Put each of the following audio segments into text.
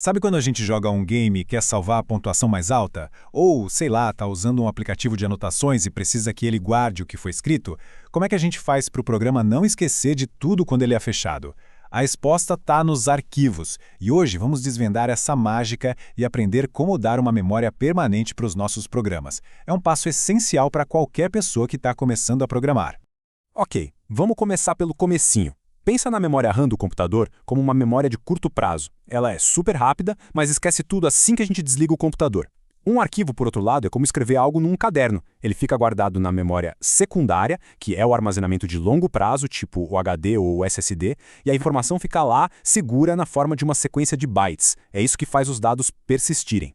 Sabe quando a gente joga um game e quer salvar a pontuação mais alta? Ou, sei lá, tá usando um aplicativo de anotações e precisa que ele guarde o que foi escrito? Como é que a gente faz para o programa não esquecer de tudo quando ele é fechado? A resposta está nos arquivos, e hoje vamos desvendar essa mágica e aprender como dar uma memória permanente para os nossos programas. É um passo essencial para qualquer pessoa que está começando a programar. Ok, vamos começar pelo comecinho. Pensa na memória RAM do computador como uma memória de curto prazo. Ela é super rápida, mas esquece tudo assim que a gente desliga o computador. Um arquivo, por outro lado, é como escrever algo num caderno. Ele fica guardado na memória secundária, que é o armazenamento de longo prazo, tipo o HD ou o SSD, e a informação fica lá, segura na forma de uma sequência de bytes. É isso que faz os dados persistirem.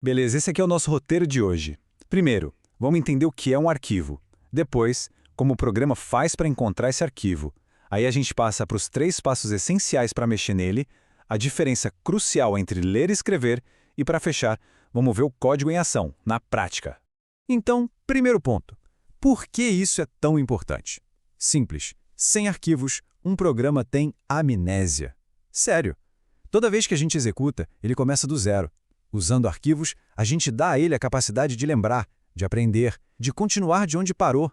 Beleza, esse aqui é o nosso roteiro de hoje. Primeiro, vamos entender o que é um arquivo. Depois, como o programa faz para encontrar esse arquivo. Aí a gente passa para os 3 passos essenciais para mexer nele, a diferença crucial entre ler e escrever, e para fechar, vamos ver o código em ação, na prática. Então, primeiro ponto. Por que isso é tão importante? Simples. Sem arquivos, um programa tem amnésia. Sério. Toda vez que a gente executa, ele começa do zero. Usando arquivos, a gente dá a ele a capacidade de lembrar, de aprender, de continuar de onde parou.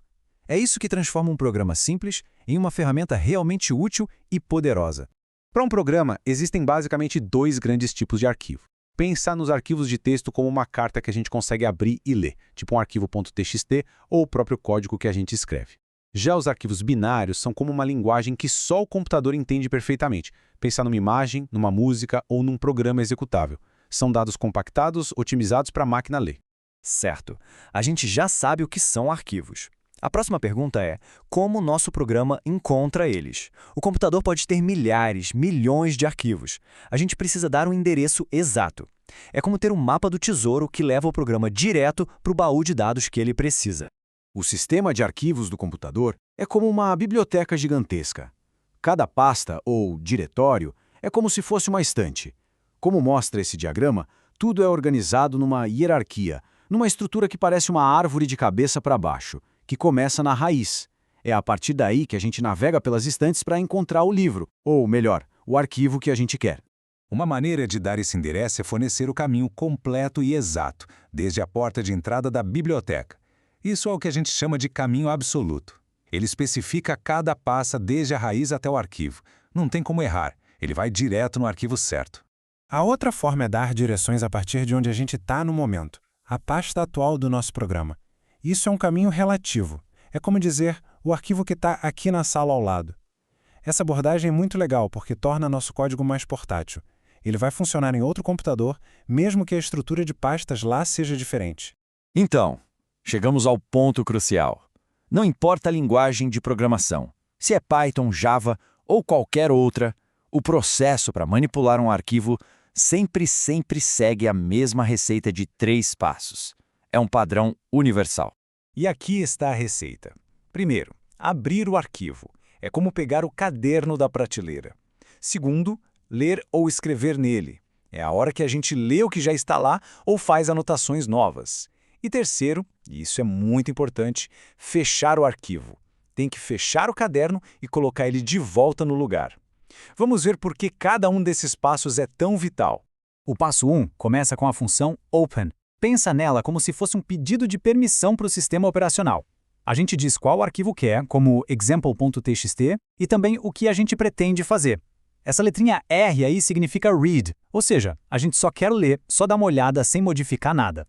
É isso que transforma um programa simples em uma ferramenta realmente útil e poderosa. Para um programa, existem basicamente 2 grandes tipos de arquivo. Pensar nos arquivos de texto como uma carta que a gente consegue abrir e ler, tipo um arquivo .txt ou o próprio código que a gente escreve. Já os arquivos binários são como uma linguagem que só o computador entende perfeitamente. Pensar numa imagem, numa música ou num programa executável. São dados compactados, otimizados para a máquina ler. Certo. A gente já sabe o que são arquivos. A próxima pergunta é: como o nosso programa encontra eles? O computador pode ter milhares, milhões de arquivos. A gente precisa dar um endereço exato. É como ter um mapa do tesouro que leva o programa direto para o baú de dados que ele precisa. O sistema de arquivos do computador é como uma biblioteca gigantesca. Cada pasta, ou diretório, é como se fosse uma estante. Como mostra esse diagrama, tudo é organizado numa hierarquia, numa estrutura que parece uma árvore de cabeça para baixo, que começa na raiz. É a partir daí que a gente navega pelas estantes para encontrar o livro, ou melhor, o arquivo que a gente quer. Uma maneira de dar esse endereço é fornecer o caminho completo e exato, desde a porta de entrada da biblioteca. Isso é o que a gente chama de caminho absoluto. Ele especifica cada pasta desde a raiz até o arquivo. Não tem como errar, ele vai direto no arquivo certo. A outra forma é dar direções a partir de onde a gente está no momento, a pasta atual do nosso programa. Isso é um caminho relativo. É como dizer o arquivo que está aqui na sala ao lado. Essa abordagem é muito legal porque torna nosso código mais portátil. Ele vai funcionar em outro computador, mesmo que a estrutura de pastas lá seja diferente. Então, chegamos ao ponto crucial. Não importa a linguagem de programação, se é Python, Java ou qualquer outra, o processo para manipular um arquivo sempre segue a mesma receita de 3 passos. É um padrão universal. E aqui está a receita. Primeiro, abrir o arquivo. É como pegar o caderno da prateleira. Segundo, ler ou escrever nele. É a hora que a gente lê o que já está lá ou faz anotações novas. E terceiro, e isso é muito importante, fechar o arquivo. Tem que fechar o caderno e colocar ele de volta no lugar. Vamos ver por que cada um desses passos é tão vital. O passo 1 começa com a função open. Pensa nela como se fosse um pedido de permissão para o sistema operacional. A gente diz qual arquivo quer, como example.txt, e também o que a gente pretende fazer. Essa letrinha R aí significa read, ou seja, a gente só quer ler, só dar uma olhada sem modificar nada.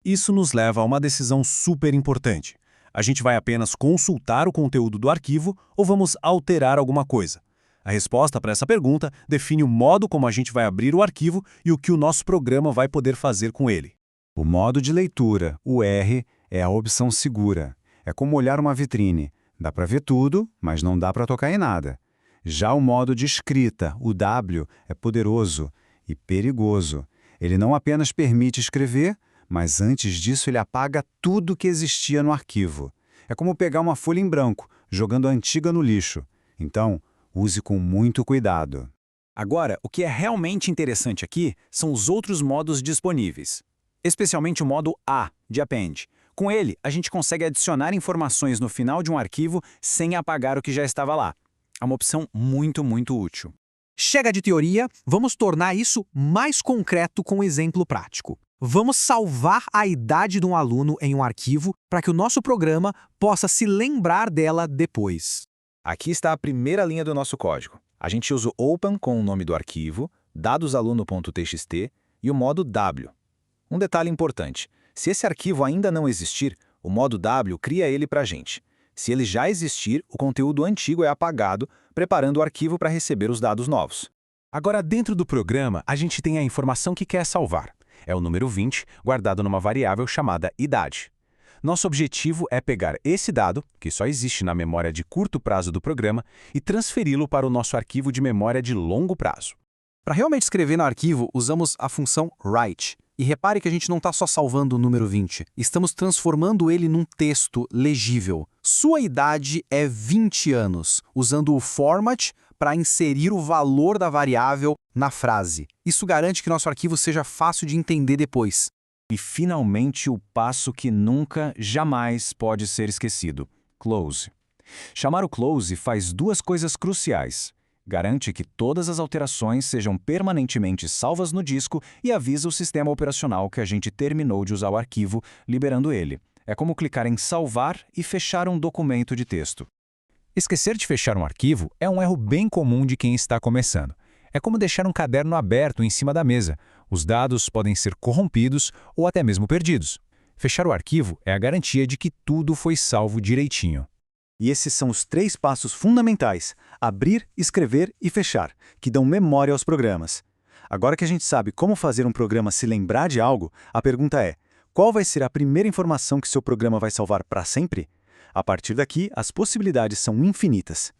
Isso nos leva a uma decisão super importante. A gente vai apenas consultar o conteúdo do arquivo ou vamos alterar alguma coisa? A resposta para essa pergunta define o modo como a gente vai abrir o arquivo e o que o nosso programa vai poder fazer com ele. O modo de leitura, o R, é a opção segura. É como olhar uma vitrine. Dá para ver tudo, mas não dá para tocar em nada. Já o modo de escrita, o W, é poderoso e perigoso. Ele não apenas permite escrever, mas antes disso ele apaga tudo que existia no arquivo. É como pegar uma folha em branco, jogando a antiga no lixo. Então, use com muito cuidado. Agora, o que é realmente interessante aqui são os outros modos disponíveis. Especialmente o modo A, de Append. Com ele, a gente consegue adicionar informações no final de um arquivo sem apagar o que já estava lá. É uma opção muito útil. Chega de teoria, vamos tornar isso mais concreto com um exemplo prático. Vamos salvar a idade de um aluno em um arquivo para que o nosso programa possa se lembrar dela depois. Aqui está a primeira linha do nosso código. A gente usa o open com o nome do arquivo, dadosaluno.txt e o modo W. Um detalhe importante, se esse arquivo ainda não existir, o modo W cria ele para a gente. Se ele já existir, o conteúdo antigo é apagado, preparando o arquivo para receber os dados novos. Agora, dentro do programa, a gente tem a informação que quer salvar. É o número 20, guardado numa variável chamada idade. Nosso objetivo é pegar esse dado, que só existe na memória de curto prazo do programa, e transferi-lo para o nosso arquivo de memória de longo prazo. Para realmente escrever no arquivo, usamos a função write. E repare que a gente não está só salvando o número 20, estamos transformando ele num texto legível. Sua idade é 20 anos, usando o format para inserir o valor da variável na frase. Isso garante que nosso arquivo seja fácil de entender depois. E, finalmente, o passo que nunca, jamais pode ser esquecido: close. Chamar o close faz duas coisas cruciais. Garante que todas as alterações sejam permanentemente salvas no disco e avisa o sistema operacional que a gente terminou de usar o arquivo, liberando ele. É como clicar em salvar e fechar um documento de texto. Esquecer de fechar um arquivo é um erro bem comum de quem está começando. É como deixar um caderno aberto em cima da mesa. Os dados podem ser corrompidos ou até mesmo perdidos. Fechar o arquivo é a garantia de que tudo foi salvo direitinho. E esses são os 3 passos fundamentais: abrir, escrever e fechar, que dão memória aos programas. Agora que a gente sabe como fazer um programa se lembrar de algo, a pergunta é: qual vai ser a primeira informação que seu programa vai salvar para sempre? A partir daqui, as possibilidades são infinitas.